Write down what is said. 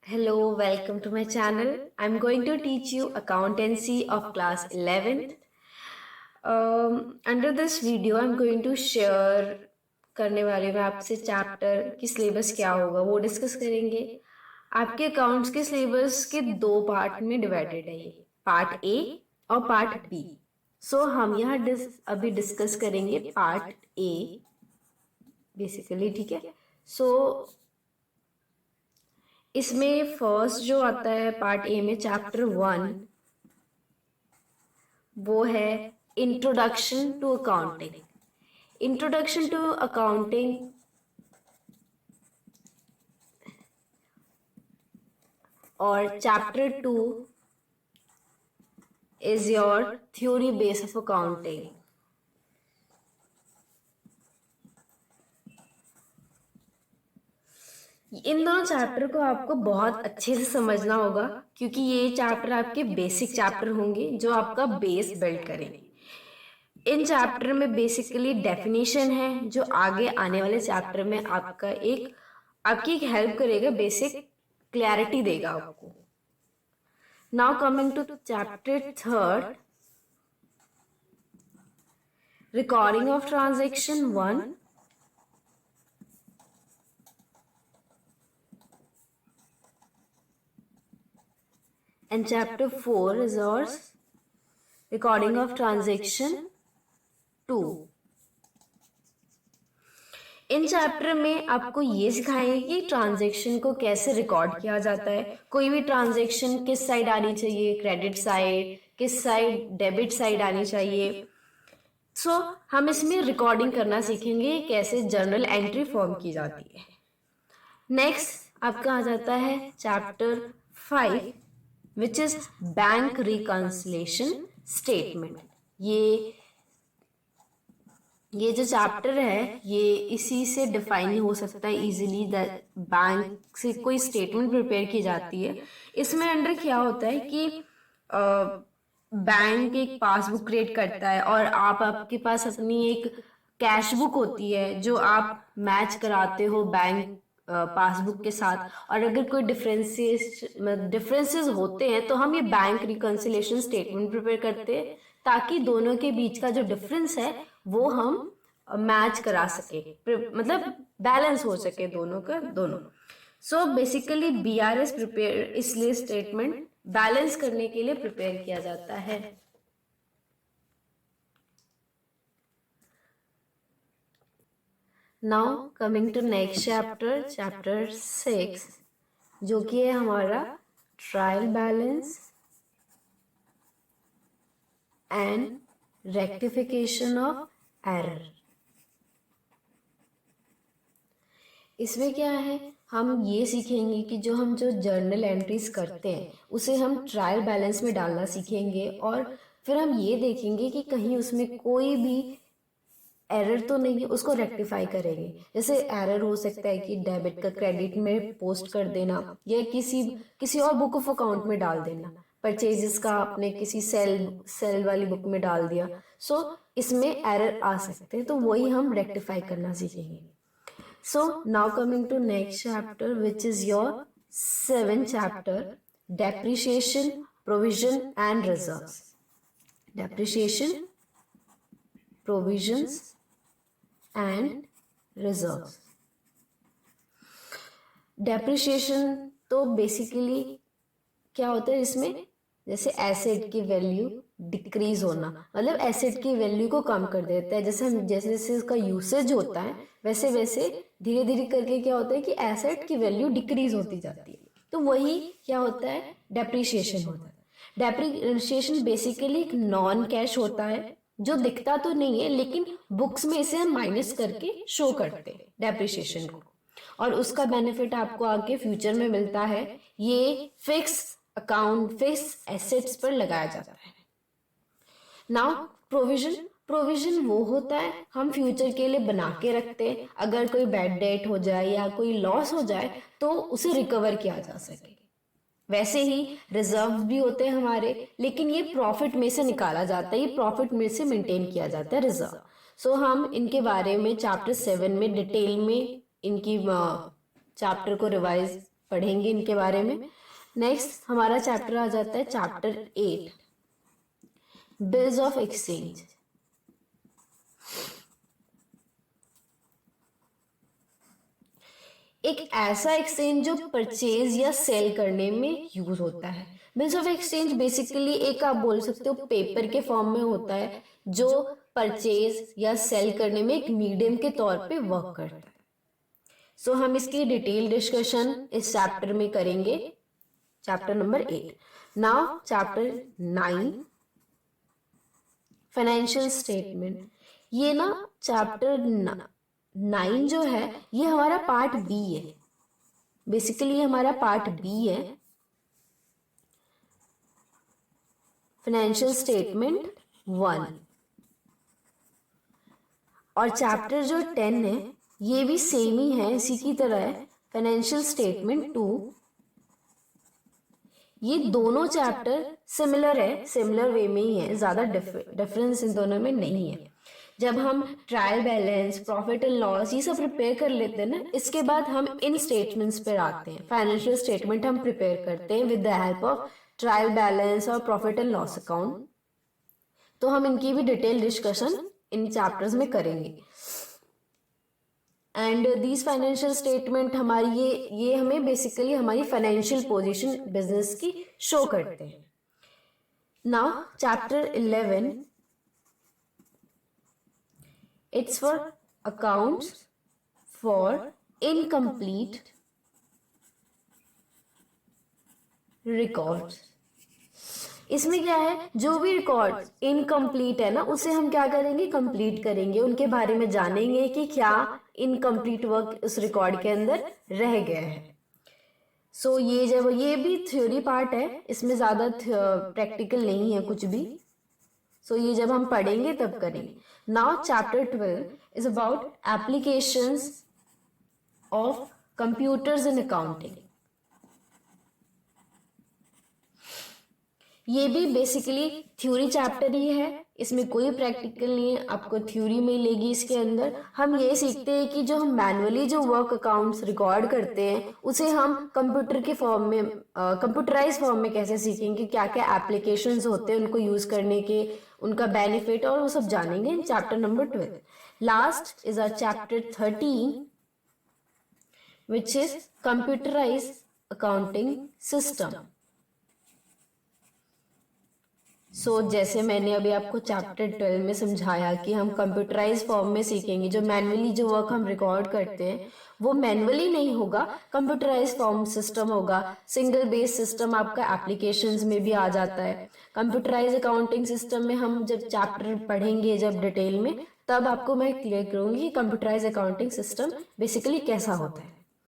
Hello, welcome to my channel. I'm going to teach you accountancy of class 11th. Under this video, I'm going to share करने वाली मैं आपसे chapter की syllabus क्या होगा वो डिस्कस करेंगे। आपके अकाउंट्स के सिलेबस के दो पार्ट में डिवाइडेड है, ये पार्ट ए और पार्ट बी। सो हम यहाँ अभी डिस्कस करेंगे पार्ट ए बेसिकली, ठीक है। सो इसमें फर्स्ट जो आता है पार्ट ए में चैप्टर 1 वो है introduction to accounting. Introduction to accounting और chapter 2 is your theory base of accounting. इन दोनों चैप्टर को आपको बहुत अच्छे से समझना होगा क्योंकि ये चैप्टर आपके बेसिक चैप्टर होंगे जो आपका बेस बिल्ड करेंगे। इन चैप्टर में बेसिकली डेफिनेशन है जो आगे आने वाले चैप्टर में आपकी एक हेल्प करेगा, बेसिक क्लैरिटी देगा आपको। Now coming to chapter 3, recording of transaction 1, and chapter 4 is yours recording of transaction 2। In chapter में आपको ये सिखाएंगे कि ट्रांजैक्शन को कैसे रिकॉर्ड किया जाता है, कोई भी ट्रांजैक्शन किस साइड आनी चाहिए, क्रेडिट साइड, किस साइड डेबिट साइड आनी चाहिए। सो हम इसमें रिकॉर्डिंग करना सीखेंगे कैसे जर्नल एंट्री फॉर्म की जाती है। नेक्स्ट आपका आ जाता है chapter 5 which is bank reconciliation statement. ये जो चैप्टर है ये इसी से डिफाइन हो सकता है इजीली। बैंक से कोई स्टेटमेंट प्रिपेयर की जाती है, इसमें अंडर क्या होता है कि बैंक एक पासबुक क्रिएट करता है और आपके पास अपनी एक कैश बुक होती है जो आप मैच कराते हो बैंक पासबुक के साथ। और अगर कोई डिफरेंसेस होते हैं तो हम ये बैंक रिकंसिलिएशन स्टेटमेंट प्रिपेयर करते हैं ताकि दोनों के बीच का जो डिफरेंस है वो हम मैच करा सके, मतलब बैलेंस हो सके दोनों का दोनों। सो बेसिकली बीआरएस प्रिपेयर इसलिए स्टेटमेंट बैलेंस करने के लिए प्रिपेयर किया जाता है। Now coming to next chapter, chapter 6 जो कि है हमारा trial balance and rectification of error. इसमें क्या है, हम ये सीखेंगे कि जो जर्नल एंट्रीज करते हैं उसे हम ट्रायल बैलेंस में डालना सीखेंगे और फिर हम ये देखेंगे कि कहीं उसमें कोई भी एरर तो नहीं है, उसको रेक्टिफाई करेंगे। जैसे एरर हो सकता है कि डेबिट का क्रेडिट में पोस्ट कर देना या किसी और बुक ऑफ अकाउंट में डाल देना, परचेजेस का आपने किसी सेल वाली बुक में डाल दिया। सो इसमें एरर आ सकते हैं, तो वही हम रेक्टिफाई करना सीखेंगे। So now coming to next chapter which is your 7th chapter, depreciation, provision and reserves. Depreciation, provisions and reserves. Depreciation तो बेसिकली क्या होता है इसमें, जैसे एसेट की वैल्यू डिक्रीज होना, मतलब एसेट की वैल्यू को कम कर देता है। जैसे जैसे इसका यूसेज होता है वैसे वैसे धीरे धीरे करके क्या होता है कि एसेट की वैल्यू डिक्रीज होती जाती है, तो वही क्या होता है, डेप्रिसिएशन होता है। डेप्रिसिएशन बेसिकली एक नॉन कैश होता है जो दिखता तो नहीं है लेकिन बुक्स में इसे हम माइनस करके शो करते हैं डेप्रिसिएशन को, और उसका बेनिफिट आपको आगे फ्यूचर में मिलता है। ये फिक्स अकाउंट, फिक्स एसेट्स पर लगाया जाता है। नाउ प्रोविजन वो होता है हम फ्यूचर के लिए बना के रखते हैं, अगर कोई बैड डेट हो जाए या कोई लॉस हो जाए तो उसे रिकवर किया जा सके। वैसे ही रिजर्व भी होते हैं हमारे, लेकिन ये प्रॉफिट में से निकाला जाता है, ये प्रॉफिट में से मेंटेन किया जाता है रिजर्व। सो हम इनके बारे में चैप्टर 7 में डिटेल में इनकी चैप्टर को रिवाइज पढ़ेंगे इनके बारे में। नेक्स्ट हमारा चैप्टर आ जाता है चैप्टर 8, बिल्स ऑफ एक्सचेंज। एक ऐसा एक्सचेंज जो परचेज या सेल करने में यूज होता है। बिल्स ऑफ एक्सचेंज बेसिकली एक आप बोल सकते हो पेपर के फॉर्म में होता है जो परचेज या सेल करने में एक मीडियम के तौर पे वर्क करता है। सो हम इसकी डिटेल डिस्कशन इस चैप्टर में करेंगे, chapter number 8। Now chapter 9, financial statement. ये ना चैप्टर 9 जो है ये हमारा पार्ट बी है, बेसिकली ये हमारा पार्ट बी है, फाइनेंशियल स्टेटमेंट 1। और चैप्टर जो 10 है ये भी सेम ही है, इसी की तरह है, फाइनेंशियल स्टेटमेंट 2। ये दोनों चैप्टर सिमिलर है, सिमिलर वे में ही है, ज़्यादा डिफरेंस इन दोनों में नहीं है। जब हम trial balance, profit and loss ये सब प्रिपेयर कर लेते हैं ना, इसके बाद हम इन स्टेटमेंट्स पर आते हैं। फाइनेंशियल स्टेटमेंट हम प्रिपेयर करते हैं with the help of trial balance और प्रॉफिट एंड लॉस अकाउंट। तो हम इनकी भी डिटेल डिस्कशन इन चैप्टर्स में करेंगे। एंड दीज फाइनेंशियल स्टेटमेंट हमारी ये हमें बेसिकली हमारी फाइनेंशियल पोजीशन बिजनेस की शो करते हैं। Now chapter 11, it's for accounts for incomplete records. इसमें क्या है, जो भी रिकॉर्ड इनकम्प्लीट है ना उसे हम क्या करेंगे, कंप्लीट करेंगे, उनके बारे में जानेंगे कि क्या इनकम्प्लीट वर्क उस रिकॉर्ड के अंदर रह गया है। सो ये भी थ्योरी पार्ट है, इसमें ज़्यादा प्रैक्टिकल नहीं है कुछ भी। सो ये जब हम पढ़ेंगे तब करेंगे। Now chapter 12 is about applications of computers in accounting. ये भी बेसिकली थ्योरी चैप्टर ही है, इसमें कोई प्रैक्टिकल नहीं है, आपको थ्योरी मिलेगी इसके अंदर। हम ये सीखते हैं कि जो हम मैनुअली जो वर्क अकाउंट्स रिकॉर्ड करते हैं उसे हम कंप्यूटर के फॉर्म में, कंप्यूटराइज फॉर्म में कैसे सीखेंगे, क्या क्या एप्लीकेशंस होते हैं उनको यूज करने के, उनका बेनिफिट और वो सब जानेंगे in chapter number 12। Last is our chapter 13 which is computerise accounting system. जैसे मैंने अभी आपको चैप्टर 12 में समझाया कि हम कंप्यूटराइज फॉर्म में सीखेंगे, जो मैनुअली जो वर्क हम रिकॉर्ड करते हैं वो मैनुअली नहीं होगा, कंप्यूटराइज फॉर्म सिस्टम होगा। सिंगल बेस सिस्टम आपका एप्लीकेशंस में भी आ जाता है। कंप्यूटराइज अकाउंटिंग सिस्टम में हम जब चैप्टर पढ़ेंगे जब डिटेल में, तब आपको मैं क्लियर करूंगी कि कंप्यूटराइज अकाउंटिंग सिस्टम बेसिकली कैसा होता है।